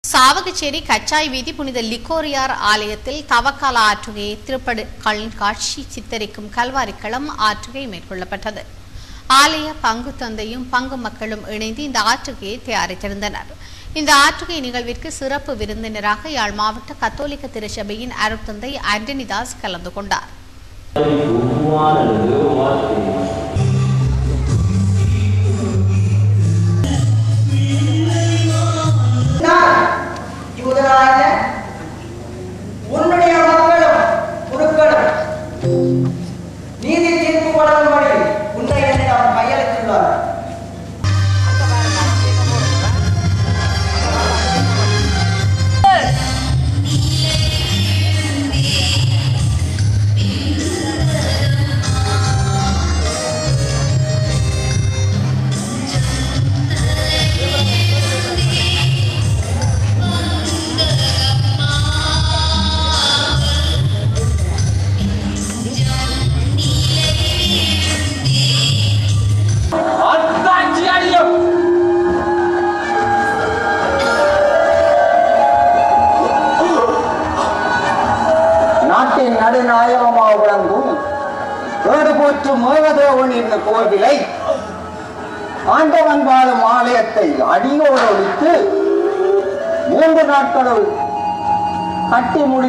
சாவகச்சேரி கச்சாய் வீதி புனித லிக்கோரியார் ஆலயத்தில் தவக்கால ஆற்றுகையை திருப்படிகளின் காட்சி சித்தரிக்கும் கல்வாரிக்களம் ஆற்றுகை மேற்கொள்ளப்பட்டது. ஆலய பங்கு தந்தையும் பங்கு மக்களும் இணைந்து இந்த ஆற்றுகையை தயாரித்திருந்தனர். இந்த ஆற்றுகை நிகழ்விற்கு சிறப்பு விருந்தினராக யாழ் மாவட்ட கத்தோலிக்க திருச்சபையின் அருட்தந்தை ஆண்டனிதாஸ் கலந்து கொண்டார். உன்னுடைய மக்களும் குருக்களும் நீதி தீர்ப்பு வழங்கும்படி உன்னை என்னிடம் கையளித்துள்ளார். நாட்டின் நடுநாயகமாக விளங்கும் வேடு போற்றும் மேகதேவன் என்ற கோவிலை ஆண்டவன் வாழும் ஆலயத்தை அடியோடு ஒழித்து 3 நாட்களுள் கட்டி முடி